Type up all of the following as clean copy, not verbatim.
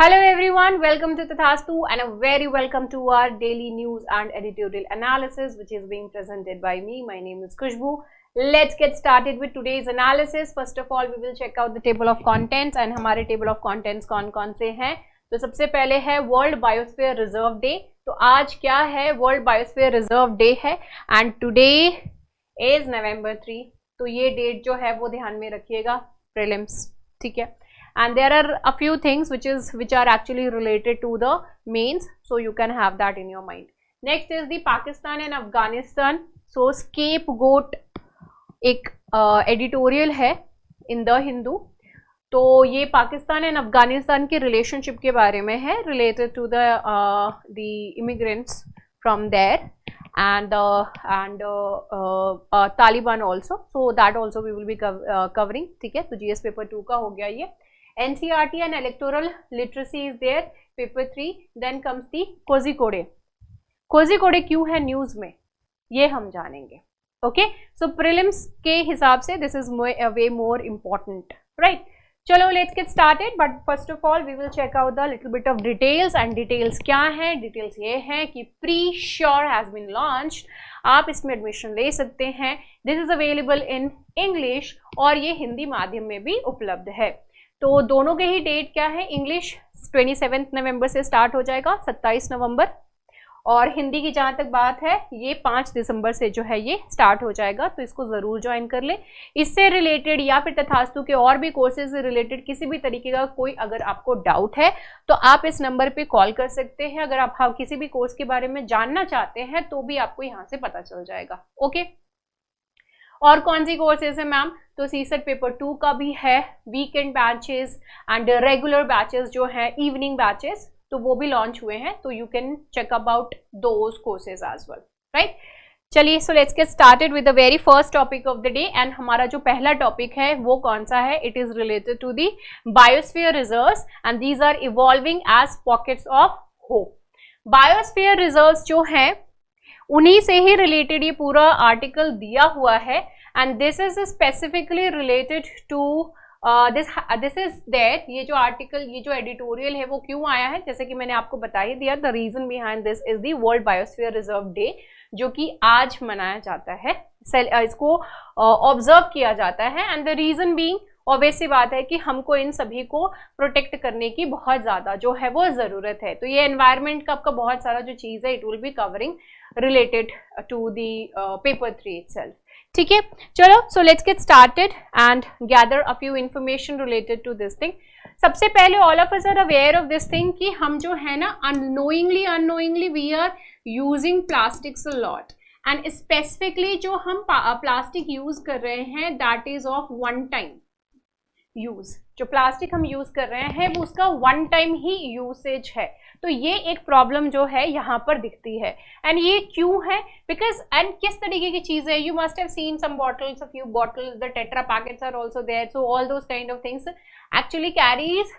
Hello everyone, welcome to Tathastu and a very welcome to our daily news and editorial analysis which is being presented by me. My name is Khushbu. Let's get started with today's analysis. First of all, we will check out the table of contents and हमारे table of contents कौन-कौन से हैं. तो सबसे पहले है World Biosphere Reserve Day. तो आज क्या है? World Biosphere Reserve Day है and today is November 3. तो ये डेट जो है वो ध्यान में रखिएगा, prelims, ठीक है. And there are a few things which are actually related to the mains, so you can have that in your mind. Next is the Pakistan and Afghanistan. So scapegoat एक editorial है in the Hindu. तो ये Pakistan and Afghanistan के relationship के बारे में है, related to the immigrants from there and Taliban also. So that also we will be covering. ठीक है, तो GS पेपर 2 का हो गया ये. NCERT and electoral literacy is there, paper 3. Then comes the Kozhikode. Kozhikode क्यों है न्यूज में, ये हम जानेंगे. ओके, सो प्रीलिम्स के हिसाब से this is way more important, right. चलो let's get started, but first of all we will check out the little bit of details. And details क्या है? डिटेल्स ये है कि pre sure has been launched. आप इसमें एडमिशन ले सकते हैं. This is available in English और ये हिंदी माध्यम में भी उपलब्ध है. तो दोनों के ही डेट क्या है? इंग्लिश 27 नवंबर से स्टार्ट हो जाएगा, 27 नवंबर, और हिंदी की जहाँ तक बात है ये 5 दिसंबर से जो है ये स्टार्ट हो जाएगा. तो इसको ज़रूर ज्वाइन कर ले. इससे रिलेटेड या फिर तथास्तु के और भी कोर्सेज से रिलेटेड किसी भी तरीके का कोई अगर आपको डाउट है तो आप इस नंबर पे कॉल कर सकते हैं. अगर आप किसी भी कोर्स के बारे में जानना चाहते हैं तो भी आपको यहाँ से पता चल जाएगा. ओके, और कौन सी कोर्सेज है मैम? तो सीसेट पेपर 2 का भी है, weekend batches and regular batches जो हैं, इवनिंग बैचेस, तो वो भी लॉन्च हुए हैं. तो you can check about those courses as well, right. चलिए, so let's get started with the very first topic of the day. And हमारा जो पहला टॉपिक है वो कौन सा है? It is related to the biosphere reserves and these are evolving as pockets of hope. Biosphere reserves जो हैं उन्हीं से ही रिलेटेड ये पूरा आर्टिकल दिया हुआ है. And this is specifically related to this is that. ये जो आर्टिकल, ये जो एडिटोरियल है वो क्यों आया है, जैसे कि मैंने आपको बता ही दिया. The reason behind this is the world biosphere reserve day, जो कि आज मनाया जाता है, इसको ऑब्जर्व किया जाता है. And the reason being, obvious सी बात है कि हमको इन सभी को प्रोटेक्ट करने की बहुत ज़्यादा जो है वो ज़रूरत है. तो ये एनवायरनमेंट का आपका बहुत सारा जो चीज़ है, it will be covering related to the paper 3 itself. ठीक है, चलो, so let's get started and gather a few information related to this thing. सबसे पहले all of us are aware of this thing कि हम जो है ना unknowingly we are using plastics a lot. And specifically जो हम प्लास्टिक यूज कर रहे हैं that is of one time use. जो प्लास्टिक हम यूज कर रहे हैं वो उसका वन टाइम ही यूसेज है. तो ये एक प्रॉब्लम जो है यहाँ पर दिखती है. एंड ये क्यों है? बिकॉज एंड किस तरीके की चीज है? You must have seen some bottles, a few bottles, the tetra packets are also there. So all those kind of things actually carries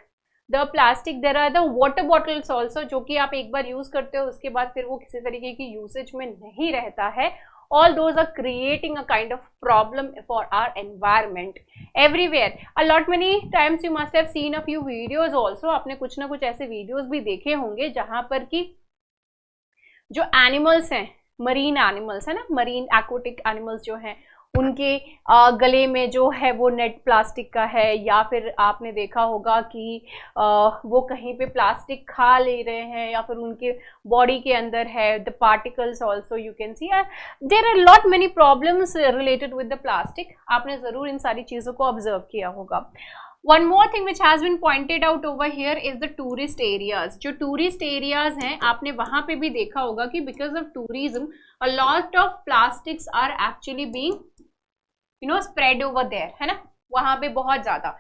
the plastic. There are the water bottles also, जो कि आप एक बार use करते हो उसके बाद फिर वो किसी तरीके की यूसेज में नहीं रहता है. All those are creating a kind of problem for our environment everywhere. A lot many times you must have seen a few videos also. आपने कुछ ना कुछ ऐसे वीडियोस भी देखे होंगे जहां पर कि जो एनिमल्स हैं, मरीन एनिमल्स है ना, मरीन एक्वाटिक एनिमल्स जो हैं, उनके गले में जो है वो नेट प्लास्टिक का है, या फिर आपने देखा होगा कि वो कहीं पे प्लास्टिक खा ले रहे हैं, या फिर उनके बॉडी के अंदर है the particles also. You can see there are lot many problems related with the plastic. आपने ज़रूर इन सारी चीज़ों को ऑब्जर्व किया होगा. One more thing which has been pointed out over here is the tourist areas. जो tourist areas हैं, आपने वहाँ पे भी देखा होगा कि because of tourism, a lot of plastics are actually being, spread over there, है ना, वहाँ पे बहुत ज़्यादा.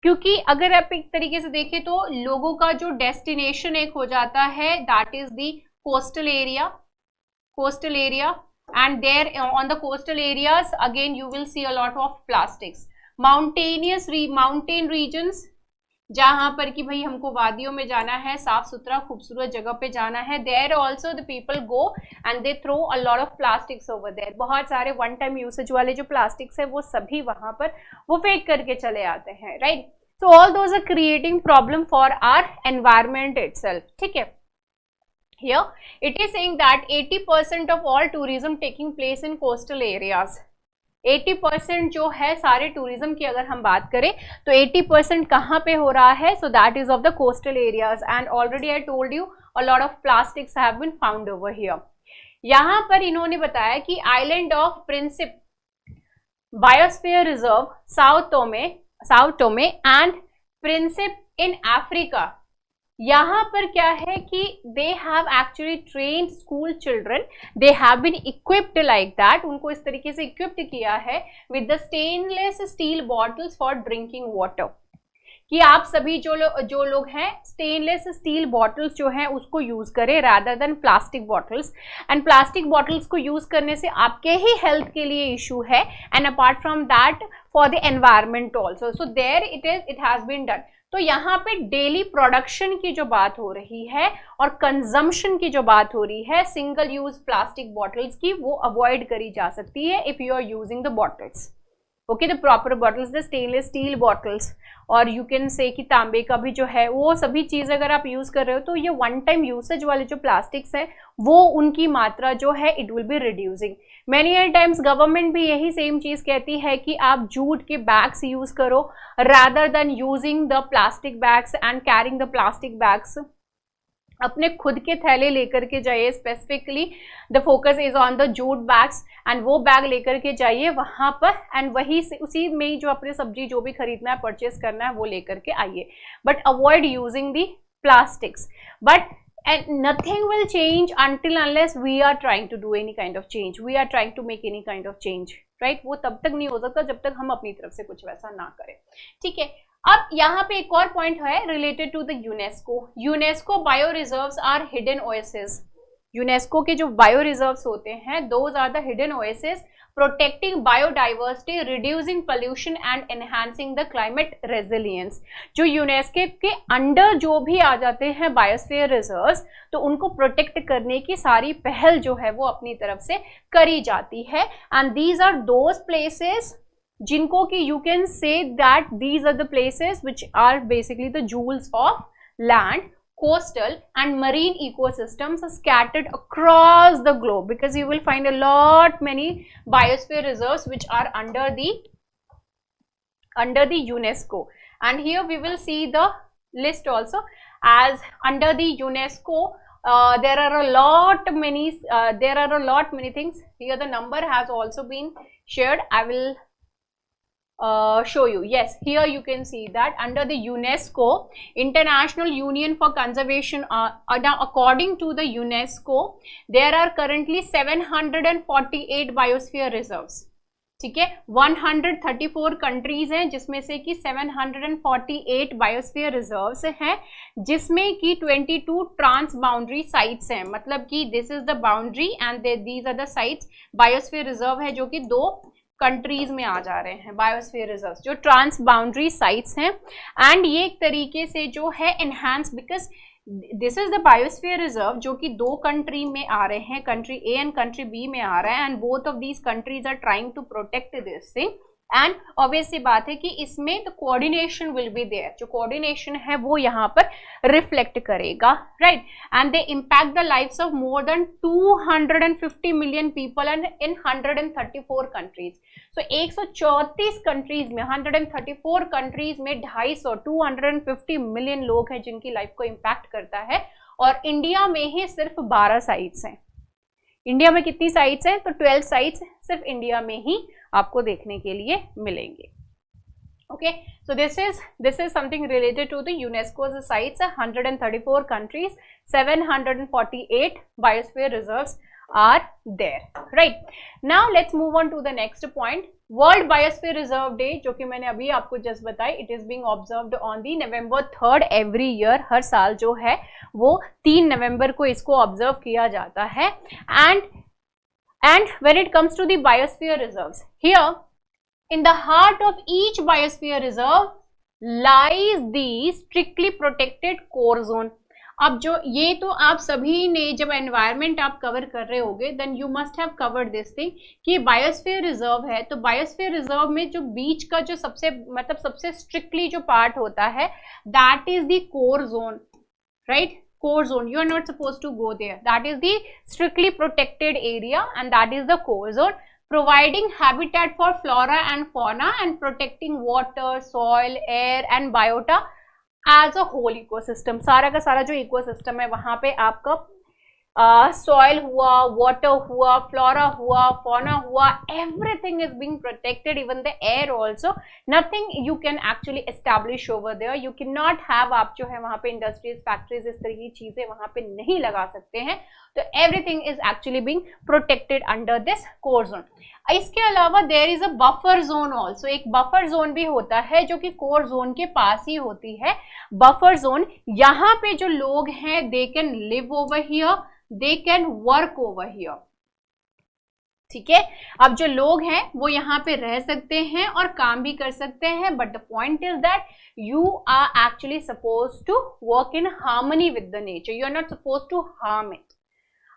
क्योंकि अगर आप एक तरीके से देखें तो लोगों का जो डेस्टिनेशन एक हो जाता है, that is the coastal area, and there on the coastal areas again you will see a lot of plastics. Mountain regions, जहाँ पर कि भाई हमको वादियों में जाना है, साफ सुथरा खूबसूरत जगह पे जाना है, there also the people go and they throw a lot of plastics over there. बहुत सारे वन टाइम यूसेज वाले जो प्लास्टिक्स है वो सभी वहाँ पर वो फेंक करके चले आते हैं, right. So all those are creating problem for our environment itself. ठीक है. Here it is saying that 80% of all tourism taking place in coastal areas. 80% जो है सारे टूरिज्म की अगर हम बात करें तो 80% कहाँ पे हो रहा है? So that is of the coastal areas, and already I told you a lot of plastics have been found over here. यहाँ पर इन्होंने बताया कि island of Principe biosphere reserve Sao Tome and Principe in Africa, यहाँ पर क्या है कि they have actually trained school children, they have been equipped like that, उनको इस तरीके से इक्विप्ड किया है with the stainless steel bottles for drinking water, कि आप सभी जो लोग हैं स्टेनलेस स्टील बॉटल्स जो हैं उसको यूज करें rather than plastic bottles, and plastic bottles को यूज करने से आपके ही हेल्थ के लिए इशू है, and apart from that for the environment also. So there it has been done. तो यहाँ पे डेली प्रोडक्शन की जो बात हो रही है और कंजम्पशन की जो बात हो रही है सिंगल यूज प्लास्टिक बॉटल्स की, वो अवॉइड करी जा सकती है if you are using the bottles. Okay, the proper bottles, the stainless steel bottles, और यू कैन से कि तांबे का भी जो है वो सभी चीज़ अगर आप यूज़ कर रहे हो तो ये वन टाइम यूसेज वाले जो प्लास्टिक्स है वो उनकी मात्रा जो है it will B reducing. Many times government भी यही सेम चीज़ कहती है कि आप जूट के बैग्स यूज़ करो rather than using the plastic bags and carrying the plastic bags. अपने खुद के थैले लेकर के जाइए, specifically the focus is on the jute bags, and वो बैग लेकर के जाइए वहाँ पर, एंड वही से उसी में ही जो अपने सब्जी जो भी खरीदना है परचेस करना है वो लेकर के आइए, but avoid using the plastics. But and nothing will change until unless we are trying to do any kind of change, we are trying to make any kind of change, right? वो तब तक नहीं हो सकता जब तक हम अपनी तरफ से कुछ वैसा ना करें. ठीक है, अब यहाँ पे एक और पॉइंट है related to the UNESCO. UNESCO bio reserves are hidden oasis. UNESCO के जो बायो रिजर्व्स होते हैं those are the hidden oasis protecting biodiversity, reducing pollution and enhancing the climate resilience. जो यूनेस्को के अंडर जो भी आ जाते हैं बायोस्फीयर रिजर्व्स तो उनको प्रोटेक्ट करने की सारी पहल जो है वो अपनी तरफ से करी जाती है, and these are those places जिनको कि you can say that these are the places which are basically the jewels of land, coastal and marine ecosystems are scattered across the globe, because you will find a lot many biosphere reserves which are under the UNESCO, and here we will see the list also. As under the UNESCO there are a lot many things. Here the number has also been shared. I will show you. Yes, here you can see that under the UNESCO, International Union for Conservation, now according to the UNESCO there are currently 748 biosphere reserves. ठीक है, 134 countries हैं जिसमें से कि 748 biosphere reserves हैं, जिसमें कि 22 trans boundary sites हैं. मतलब कि this is the boundary and these are the sites. Biosphere reserve है जो कि 2 कंट्रीज में आ जा रहे हैं बायोस्फीयर रिजर्व्स जो ट्रांस बाउंड्री साइट्स हैं, एंड ये एक तरीके से जो है enhance, because this is the biosphere reserve जो कि 2 कंट्री में आ रहे हैं, country A and country B में आ रहा है, and both of these countries are trying to protect this thing, and obvious सी बात है कि इसमें the coordination will be there. जो कोऑर्डिनेशन है वो यहाँ पर रिफ्लेक्ट करेगा, right, and they impact the lives of more than 250 million people and in 134 countries. So 134 countries में 134 कंट्रीज में 250 मिलियन लोग हैं जिनकी लाइफ को इम्पैक्ट करता है, और इंडिया में ही सिर्फ 12 साइट्स हैं. इंडिया में कितनी साइट्स हैं? तो 12 साइट्स सिर्फ इंडिया में ही आपको देखने के लिए मिलेंगे. Okay, so this is something related to the UNESCO's sites. 134 countries, 748 biosphere reserves are there. Right, now let's move on to the next point. World Biosphere Reserve Day, जो कि मैंने अभी आपको जस्ट बताई, it is being observed on the November 3rd every year. हर साल जो है वो 3 नवंबर को इसको ऑब्जर्व किया जाता है. And when it comes to the biosphere reserves, here in the heart of each biosphere reserve lies the strictly protected core zone. अब जो ये तो आप सभी ने जब एनवायरनमेंट आप कवर कर रहे होगे then you must have covered this thing कि बायोस्फीयर रिजर्व है, तो बायोस्फीयर रिजर्व में जो बीच का जो सबसे स्ट्रिक्टली जो पार्ट होता है that is the core zone, right? Core zone, you are not supposed to go there. That is the strictly protected area and that is the core zone, providing habitat for flora and fauna and protecting water, soil, air and biota as a whole ecosystem. सारा का सारा जो ecosystem है वहाँ पे आपका soil हुआ, water हुआ, flora हुआ, fauna हुआ, everything is being protected, even the air also. Nothing you can actually establish over there. You cannot have, आप जो है वहाँ पे industries, factories, इस तरह की चीजें वहाँ पे नहीं लगा सकते हैं. तो everything is actually being protected under this core zone. इसके अलावा there is a buffer zone also. एक buffer zone भी होता है जो कि core zone के पास ही होती है. Buffer zone, यहाँ पे जो लोग हैं they can live over here, they can work over here. ठीक है, अब जो लोग हैं वो यहाँ पे रह सकते हैं और काम भी कर सकते हैं, but the point is that you are actually suppose to work in harmony with the nature. You are not suppose to harm it.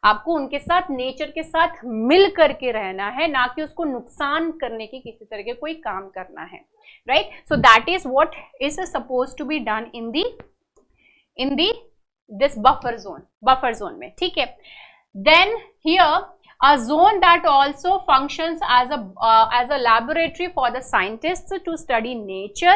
आपको उनके साथ, नेचर के साथ मिल करके रहना है, ना कि उसको नुकसान करने की किसी तरह के कोई काम करना है, right? So that is what is suppose to be done in the this buffer zone में. ठीक है, then here a zone that also functions as a laboratory for the scientists to study nature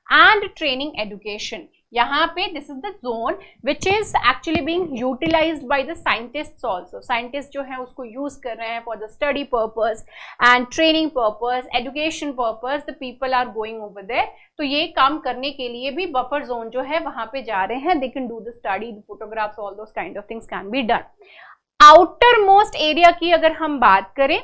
and training education. यहाँ पे this is the zone which is actually being utilized by the scientists also. Scientists जो हैं उसको use कर रहे हैं for the study purpose and training purpose, education purpose. The people are going over there. तो ये काम करने के लिए भी buffer zone जो है वहाँ पे जा रहे हैं. They can do the study, the photographs, all those kind of things can be done. Outer most area की अगर हम बात करें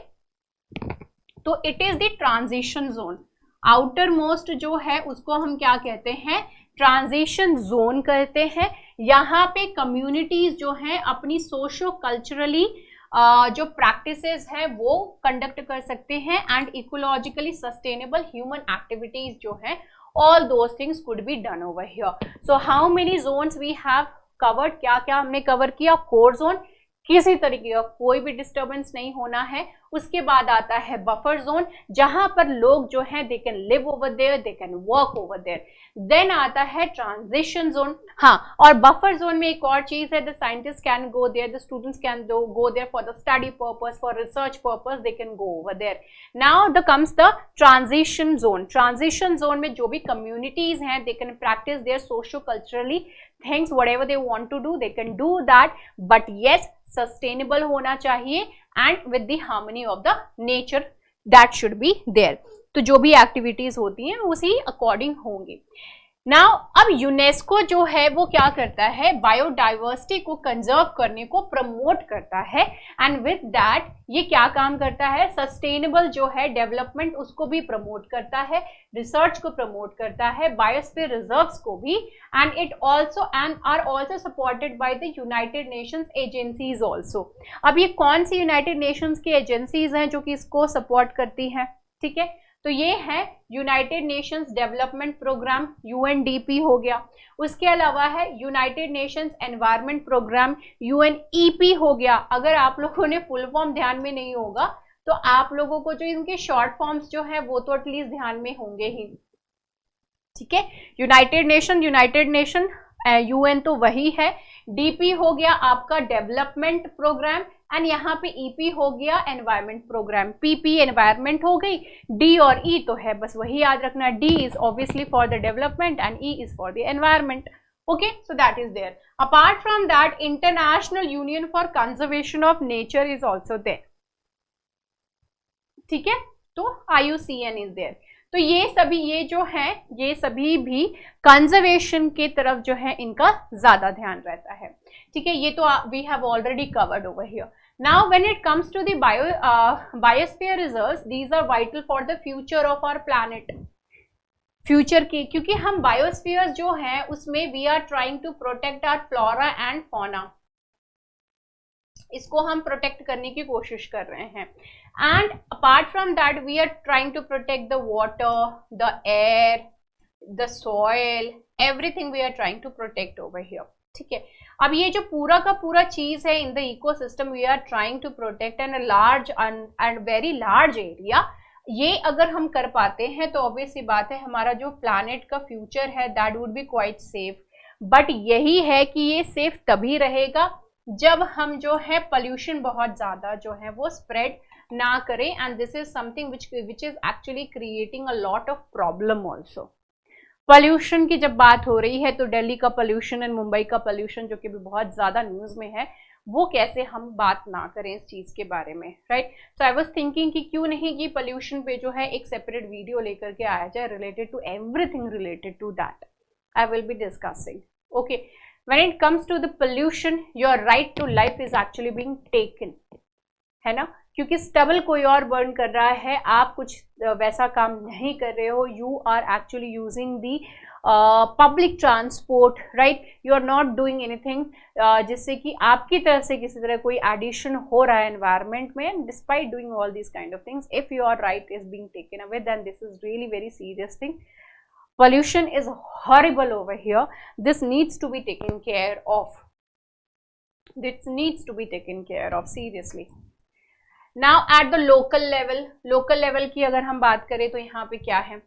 तो it is the transition zone. Outer most जो है उसको हम क्या कहते हैं? ट्रांजिशन जोन कहते हैं. यहाँ पे कम्युनिटीज जो हैं अपनी सोशो कल्चरली जो प्रैक्टिसेस है वो कंडक्ट कर सकते हैं and ecologically sustainable human activities जो है all those things could be done over here. So how many zones we have covered? क्या क्या हमने कवर किया? कोर जोन, किसी तरीके का कोई भी डिस्टर्बेंस नहीं होना है. उसके बाद आता है बफर जोन, जहां पर लोग जो हैं they can live over there, they can work over there. Then आता है ट्रांजिशन जोन. हाँ, और बफर जोन में एक और चीज है, the scientist can go there, the students can go there for the study purpose, for research purpose, they can go over there. Now the comes the transition zone. Transition zone में जो भी communities हैं they can practice their socio culturally things, whatever they want to do they can do that, but yes sustainable होना चाहिए and with the harmony of the nature that should be there. तो जो भी activities होती हैं उसी according होंगी. Now अब यूनेस्को जो है वो क्या करता है? बायोडाइवर्सिटी को कंजर्व करने को प्रमोट करता है एंड विद दैट ये क्या काम करता है? सस्टेनेबल जो है डेवलपमेंट उसको भी प्रमोट करता है, रिसर्च को प्रमोट करता है, बायोस्फीयर रिजर्व्स को भी, and it also and are also supported by the United Nations agencies also. अब ये कौन सी यूनाइटेड नेशंस की एजेंसीज हैं जो कि इसको सपोर्ट करती हैं? ठीक है, तो ये है United Nations development program, UNDP हो गया. उसके अलावा है United Nations environment program, UNEP हो गया. अगर आप लोगों ने फुल फॉर्म ध्यान में नहीं होगा तो आप लोगों को जो इनके शॉर्ट फॉर्म्स जो है वो तो एटलीस्ट ध्यान में होंगे ही. ठीक है, यूनाइटेड नेशन, यूएन तो वही है. डीपी हो गया आपका डेवलपमेंट प्रोग्राम एंड यहाँ पे ईपी हो गया एनवायरमेंट प्रोग्राम. पीपी एनवायरमेंट हो गई, डी और ई तो है बस वही याद रखना. D is obviously for the development and E is for the environment. Okay, so that is there. Apart from that International Union for Conservation of Nature is also there. ठीक है, तो IUCN इज देयर. तो ये जो है ये सभी भी कंजर्वेशन के तरफ जो है इनका ज्यादा ध्यान रहता है. ठीक है, ये तो we have already covered over here. Now when it comes to the biosphere reserves, these are vital for the future of our planet. Future की, क्योंकि हम बायोस्फीयर जो है उसमें we are trying to protect our flora and fauna. इसको हम protect करने की कोशिश कर रहे हैं. And apart from that we are trying to protect the water, the air, the soil, everything we are trying to protect over here. ठीक है। अब ये जो पूरा का पूरा चीज है in the ecosystem we are trying to protect an large and very large area, ये अगर हम कर पाते हैं तो ऑब्वियस सी बात है हमारा जो प्लैनेट का फ्यूचर है that would be quite safe. But यही है कि ये सेफ तभी रहेगा जब हम जो है पोल्यूशन बहुत ज्यादा जो है वो स्प्रेड ना करें, and this is something which is actually creating a lot of problem also. Pollution की जब बात हो रही है तो दिल्ली का पोल्यूशन एंड मुंबई का पोल्यूशन जो कि भी बहुत ज्यादा न्यूज में है, वो कैसे हम बात ना करें इस चीज के बारे में, right. So I was thinking कि क्यों नहीं कि पोल्यूशन पे जो है एक सेपरेट वीडियो लेकर के आया जाए related to everything related to that I will be discussing. Okay, when it comes to the pollution your right to life is actually being taken, है ना, क्योंकि स्टबल कोई और बर्न कर रहा है, आप कुछ वैसा काम नहीं कर रहे हो, you are actually using the public transport, right, you are not doing anything जिससे कि आपकी तरफ से किसी तरह कोई एडिशन हो रहा है एनवायरमेंट में, despite doing all this kind of things, if your right is being taken away then this is really very serious thing. Pollution is horrible over here. This needs to be taken care of. This needs to be taken care of seriously. Now at the local level की अगर हम बात करें तो यहाँ पे क्या है,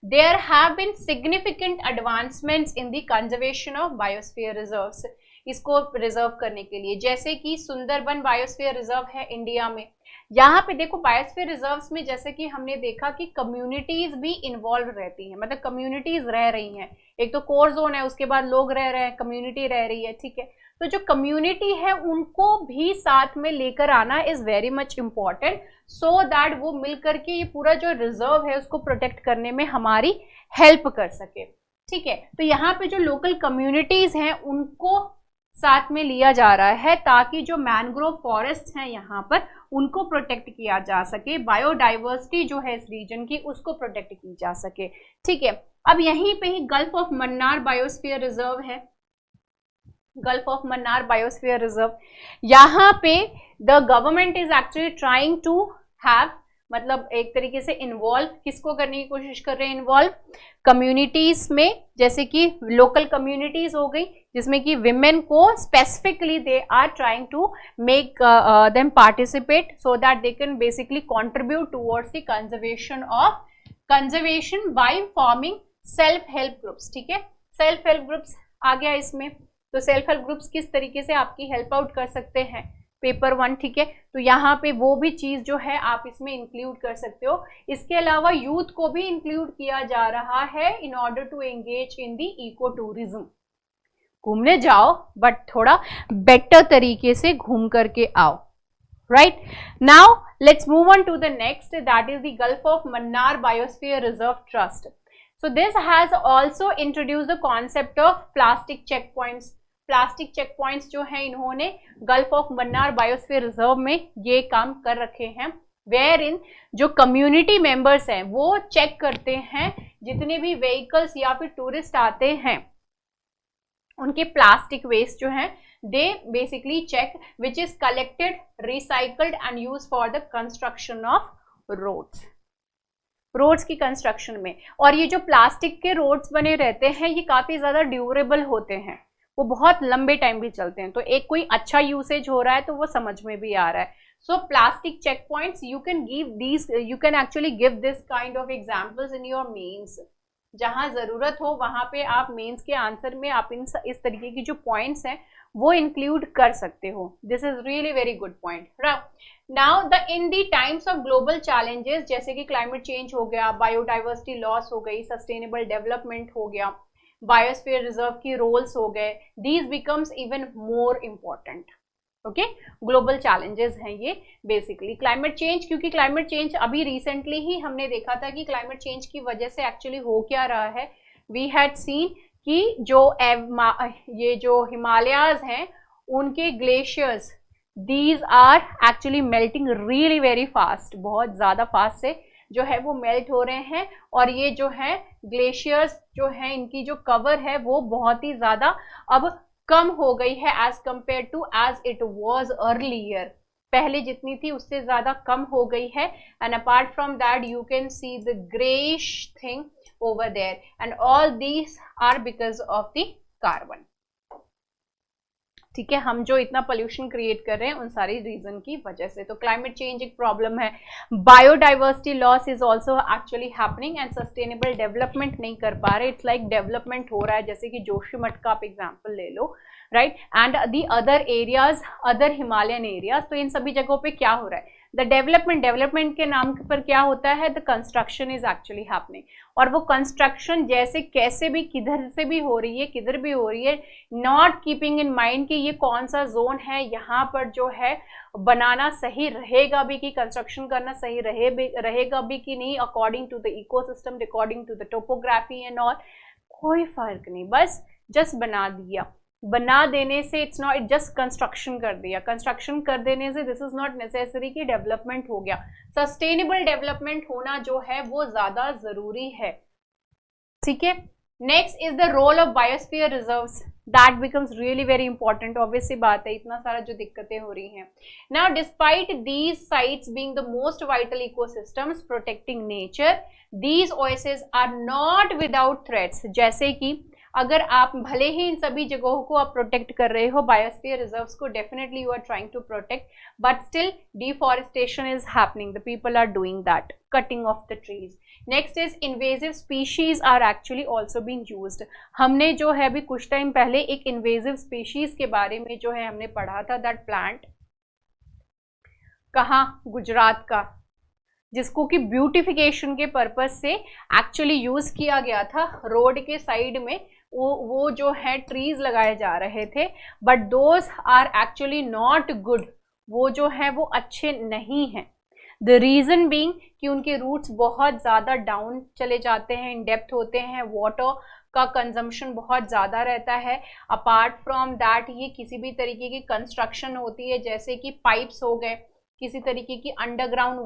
there have been significant advancements in the conservation of biosphere reserves. इसको रिजर्व करने के लिए, जैसे कि सुंदरबन बायोस्फीयर रिजर्व है इंडिया में, यहाँ पे देखो बायोस्फीयर रिजर्व्स में जैसे कि हमने देखा कि कम्युनिटीज भी इन्वॉल्व रहती हैं, मतलब कम्युनिटीज रह रही हैं, एक तो कोर जोन है उसके बाद लोग रह रहे हैं, कम्युनिटी रह रही है, ठीक है। तो जो कम्युनिटी है उनको भी साथ में लेकर आना is very much important, so that वो मिलकर के ये पूरा जो रिजर्व है उसको प्रोटेक्ट करने में हमारी हेल्प कर सके, ठीक है। तो यहाँ पे जो लोकल कम्युनिटीज हैं उनको साथ में लिया जा रहा है ताकि जो मैनग्रोव फॉरेस्ट हैं यहाँ पर उनको प्रोटेक्ट किया जा सके, बायोडाइवर्सिटी जो है इस रीजन की उसको प्रोटेक्ट की जा सके, ठीक है। अब यहीं पे ही Gulf of Mannar biosphere reserve है, Gulf of Mannar biosphere reserve, यहाँ पे the government is actually trying to have, मतलब एक तरीके से इन्वॉल्व किसको करने की कोशिश कर रहे हैं, इन्वॉल्व कम्युनिटीज में, जैसे कि लोकल कम्युनिटीज हो गई जिसमें कि विमेन को specifically they are trying to make them participate so that they can basically contribute towards the conservation by forming self help groups, ठीक है। सेल्फ हेल्प ग्रुप्स आ गया इसमें, तो सेल्फ हेल्प ग्रुप्स किस तरीके से आपकी हेल्प आउट कर सकते हैं, पेपर 1, ठीक है। तो यहाँ पे वो भी चीज जो है आप इसमें इंक्लूड कर सकते हो। इसके अलावा यूथ को भी इंक्लूड किया जा रहा है in order to engage in the eco tourism. घूमने जाओ बट थोड़ा बेटर तरीके से घूम करके आओ, right. Now let's move on to the next, that is the gulf of Mannar biosphere reserve trust. So this has also introduce the concept of plastic check points. Plastic check points जो है इन्होंने gulf of Mannar biosphere reserve में ये काम कर रखे हैं, where इन जो कम्युनिटी मेंबर्स हैं वो चेक करते हैं जितने भी व्हीकल्स या फिर टूरिस्ट आते हैं उनके प्लास्टिक वेस्ट जो है they basically check which is collected, recycled and use for the construction of roads की कंस्ट्रक्शन में। और ये जो प्लास्टिक के रोड्स बने रहते हैं ये काफी ज्यादा ड्यूरेबल होते हैं, वो बहुत लंबे टाइम भी चलते हैं, तो एक कोई अच्छा यूसेज हो रहा है तो वो समझ में भी आ रहा है। So plastic check points you can give these, you can actually give this kind of examples in your mains, जहां जरूरत हो वहां पे आप मेंस के आंसर में आप इस तरीके की जो पॉइंट्स हैं वो इंक्लूड कर सकते हो। This is really very good point. Now the in the times of global challenges, जैसे कि क्लाइमेट चेंज हो गया, बायोडाइवर्सिटी लॉस हो गई, सस्टेनेबल डेवलपमेंट हो गया, बायोस्फीयर रिजर्व की रोल्स हो गए, these becomes even more important. Okay, global challenges हैं ये बेसिकली। क्लाइमेट चेंज, क्योंकि क्लाइमेट चेंज अभी रिसेंटली ही हमने देखा था कि क्लाइमेट चेंज की वजह से एक्चुअली हो क्या रहा है, वी हैड सीन कि जो ये जो हिमालयाज हैं उनके glaciers, these are actually melting really very fast, बहुत ज़्यादा फास्ट से जो है वो मेल्ट हो रहे हैं, और ये जो है ग्लेशियर्स जो है इनकी जो कवर है वो बहुत ही ज़्यादा अब कम हो गई है as compare to as it was earlier, पहले जितनी थी उससे ज़्यादा कम हो गई है। And apart from that you can see the greyish thing over there, and all these are because of the carbon. ठीक है, हम जो इतना पोल्यूशन क्रिएट कर रहे हैं उन सारी रीजन की वजह से। तो क्लाइमेट चेंज एक प्रॉब्लम है, biodiversity loss is also actually happening and sustainable development नहीं कर पा रहे। इट्स लाइक डेवलपमेंट हो रहा है, जैसे कि जोशीमठ का आप एग्जाम्पल ले लो, right, and the other areas, other Himalayan areas. तो इन सभी जगहों पे क्या हो रहा है, द डेवलपमेंट के नाम पर क्या होता है, the construction is actually happening. और वो कंस्ट्रक्शन जैसे कैसे भी किधर से भी हो रही है, किधर भी हो रही है, नॉट कीपिंग इन माइंड कि ये कौन सा जोन है, यहाँ पर जो है बनाना सही रहेगा भी कि कंस्ट्रक्शन करना सही रहेगा भी कि नहीं, according to the ecosystem, according to the topography and all, कोई फर्क नहीं, बस जस्ट बना दिया। बना देने से it's not, it just construction कर दिया, कंस्ट्रक्शन कर देने से दिस इज नॉट नेसेसरी कि डेवलपमेंट हो गया। सस्टेनेबल डेवलपमेंट होना जो है वो ज्यादा जरूरी है, ठीक है। Next is the role of biosphere reserves, that becomes really very important. Obvious सी बात है, इतना सारा जो दिक्कतें हो रही हैं। Now despite these sites being the most vital ecosystems protecting nature, these oasis are not without threats. जैसे कि अगर आप भले ही इन सभी जगहों को आप प्रोटेक्ट कर रहे हो, बायोस्फीयर रिजर्व्स को definitely you are trying to protect, but still deforestation is happening, the people are doing that, cutting of the trees. Next is invasive species are actually also being used. हमने जो है अभी कुछ time पहले एक invasive species के बारे में जो है हमने पढ़ा था, दैट प्लांट कहाँ, गुजरात का, जिसको कि ब्यूटिफिकेशन के पर्पज से एक्चुअली यूज किया गया था। रोड के साइड में वो जो है ट्रीज लगाए जा रहे थे, but those are actually not good, वो जो है वो अच्छे नहीं हैं। द रीजन बीइंग कि उनके रूट्स बहुत ज़्यादा डाउन चले जाते हैं, इन डेप्थ होते हैं, वाटर का कंजम्पशन बहुत ज़्यादा रहता है। अपार्ट फ्रॉम दैट ये किसी भी तरीके की कंस्ट्रक्शन होती है, जैसे कि पाइप्स हो गए, किसी तरीके की अंडरग्राउंड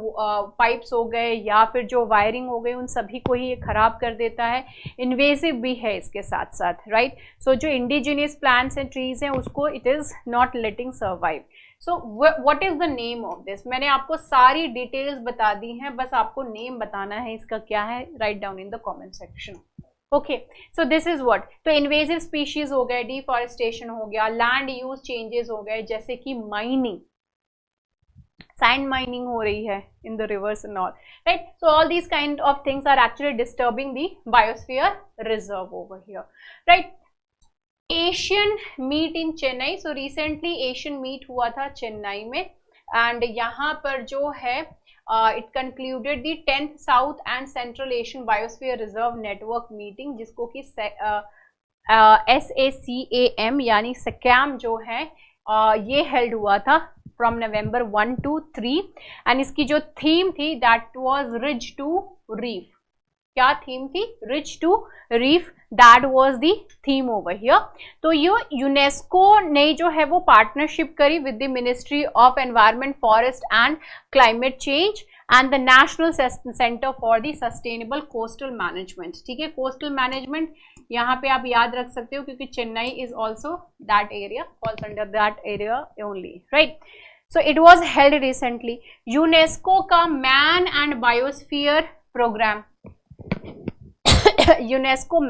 पाइप्स हो गए, या फिर जो वायरिंग हो गई, उन सभी को ही ये खराब कर देता है। इन्वेसिव भी है इसके साथ साथ, राइट। सो जो इंडिजिनियस प्लांट्स एंड ट्रीज हैं उसको it is not letting survive. So what is the name of this, मैंने आपको सारी डिटेल्स बता दी हैं, बस आपको नेम बताना है इसका क्या है, write down in the comment section. Okay, so this is what, तो इन्वेसिव स्पीशीज हो गए, डिफॉरेस्टेशन हो गया, लैंड यूज चेंजेस हो गए, जैसे कि माइनिंग, sand mining हो रही है in the rivers and all, right? So all these kind of things are actually disturbing the biosphere reserve over here, right? Asian meet in Chennai, so recently Asian meet हुआ था चेन्नई में, and यहाँ पर जो है it concluded the 10th South and Central Asian Biosphere Reserve Network meeting, जिसको कि SACAM यानी SACAM जो है ये हेल्ड हुआ था फ्रॉम November 1 to 3, एंड इसकी जो थीम थी that was ridge to reef. क्या थीम थी? Ridge to reef, that was the theme over here. तो ये यूनेस्को ने जो है वो पार्टनरशिप करी with the ministry of environment, forest and climate change and the national centre for the sustainable coastal management. ठीक है, कोस्टल मैनेजमेंट यहाँ पे आप याद रख सकते हो क्योंकि Chennai is also that area, falls under that area only, right. So it was held recently. UNESCO का man and biosphere programme, UNESCO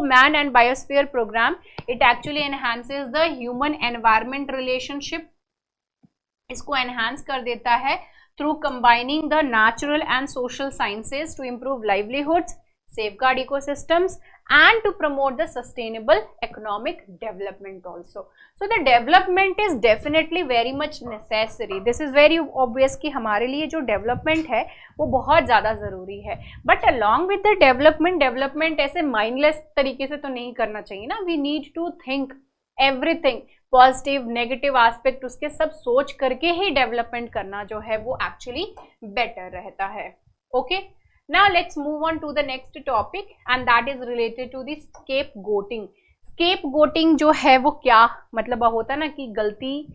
Man and Biosphere Program, it actually enhances the human environment relationship, इसको enhance कर देता है through combining the natural and social sciences to improve livelihoods, safeguard ecosystems and to promote the sustainable economic development also. So the development is definitely very much necessary. This is very obvious कि हमारे लिए जो development है वो बहुत ज़्यादा ज़रूरी है, but along with the development ऐसे mindless तरीके से तो नहीं करना चाहिए ना। We need to think everything, positive negative aspect उसके सब सोच करके ही डेवलपमेंट करना जो है वो एक्चुअली बेटर रहता है। Okay, now let's move on to the next topic and that is related to the scapegoating. Scapegoating जो है वो क्या मतलब होता है ना कि गलती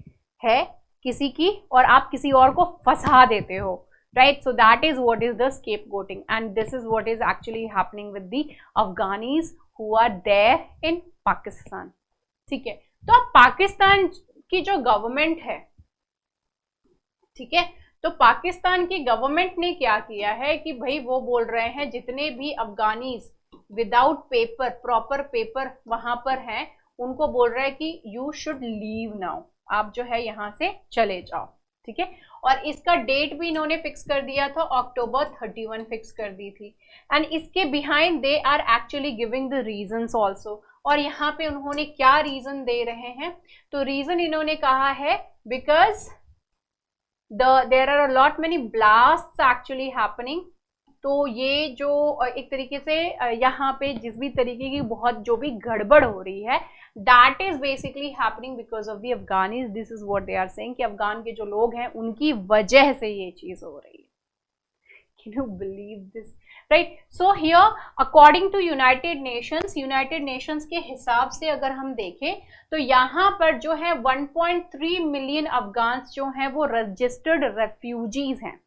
है किसी की और आप किसी और को फंसा देते हो, right. So that is what is the scapegoating and this is what is actually happening with the Afghanis who are there in Pakistan. ठीक है, तो अब पाकिस्तान की जो गवर्नमेंट है, ठीक है, तो पाकिस्तान की गवर्नमेंट ने क्या किया है कि भाई वो बोल रहे हैं जितने भी Afghanis without paper, proper paper वहां पर हैं, उनको बोल रहा है कि यू शुड लीव नाउ, आप जो है यहाँ से चले जाओ, ठीक है। और इसका डेट भी इन्होंने फिक्स कर दिया था, October 31 फिक्स कर दी थी। एंड इसके behind they are actually giving the reasons also. और यहाँ पे उन्होंने क्या रीजन दे रहे हैं, तो रीजन इन्होंने कहा है because there are a lot many blasts actually happening. तो ये जो एक तरीके से यहाँ पे जिस भी तरीके की बहुत जो भी गड़बड़ हो रही है, that is basically happening because of the Afghanis. This is what they are saying कि अफगान के जो लोग हैं उनकी वजह से ये चीज हो रही है। Can you believe this, right. So here according to United Nations के हिसाब से अगर हम देखें तो यहाँ पर जो है 1.3 मिलियन अफगान्स जो हैं वो रजिस्टर्ड रेफ्यूजीज हैं,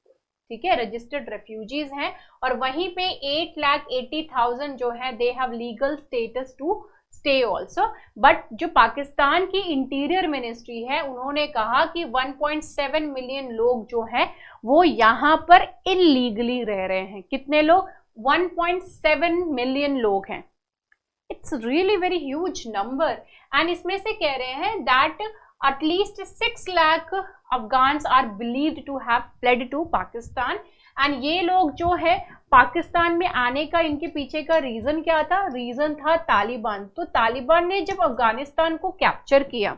ठीक है, रजिस्टर्ड रेफ्यूजीज हैं। और वहीं पे 8,80,000 जो है they have legal status to stay also. But जो पाकिस्तान की इंटीरियर मिनिस्ट्री है उन्होंने कहा कि 1.7 मिलियन लोग जो है वो यहाँ पर इलीगली रह रहे हैं। कितने लोग? 1.7 मिलियन लोग हैं। It's really very huge number. And इसमें से कह रहे हैं that at least 6 lakh Afghans are believed to have fled to Pakistan। And ये लोग जो है पाकिस्तान में आने का इनके पीछे का रीजन क्या था? रीजन था तालिबान। तो तालिबान ने जब अफगानिस्तान को कैप्चर किया,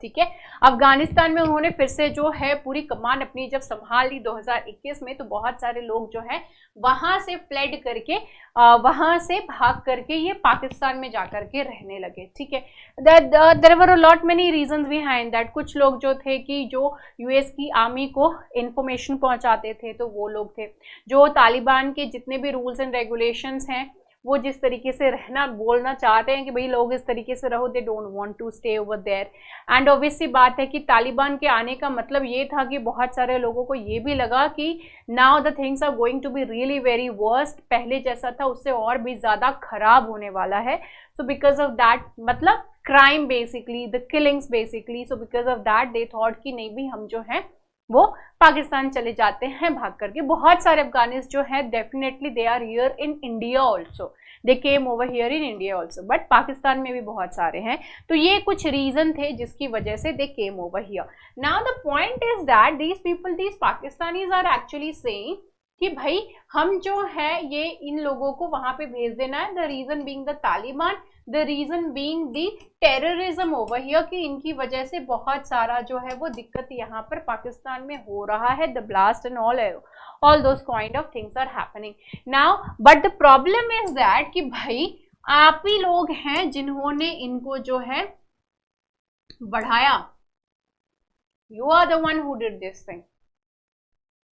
ठीक है, अफगानिस्तान में उन्होंने फिर से जो है पूरी कमान अपनी जब संभाल ली 2021 में, तो बहुत सारे लोग जो है वहां से फ्लड करके वहां से भाग करके ये पाकिस्तान में जाकर के रहने लगे, ठीक है। There were a lot many reasons behind that. कुछ लोग जो थे कि जो यूएस की आर्मी को इंफॉर्मेशन पहुंचाते थे, तो वो लोग थे। जो तालिबान के जितने भी रूल्स एंड रेगुलेशंस हैं वो जिस तरीके से रहना बोलना चाहते हैं कि भाई लोग इस तरीके से रहो, they don't want to stay over there. And obviously बात है कि तालिबान के आने का मतलब ये था कि बहुत सारे लोगों को ये भी लगा कि now the things are going to be really very worst, पहले जैसा था उससे और भी ज़्यादा खराब होने वाला है। सो बिकॉज ऑफ दैट, मतलब crime basically, the killings basically, so because of that they thought कि नहीं भी हम जो है वो पाकिस्तान चले जाते हैं भाग करके। बहुत सारे अफगानिस जो हैं definitely they are here in India also, they came over here in India also, but Pakistan में भी बहुत सारे हैं। तो ये कुछ रीजन थे जिसकी वजह से they came over here. Now the point is that these people, these Pakistanis are actually saying कि भाई हम जो है ये इन लोगों को वहां पे भेज देना है। The reason being the Taliban, the reason being the terrorism over here, कि इनकी वजह से बहुत सारा जो है वो दिक्कत यहाँ पर पाकिस्तान में हो रहा है, the blast and all those kind of things are happening now। but the problem is that कि भाई आप ही लोग हैं जिन्होंने इनको जो है बढ़ाया, you are the one who did this thing,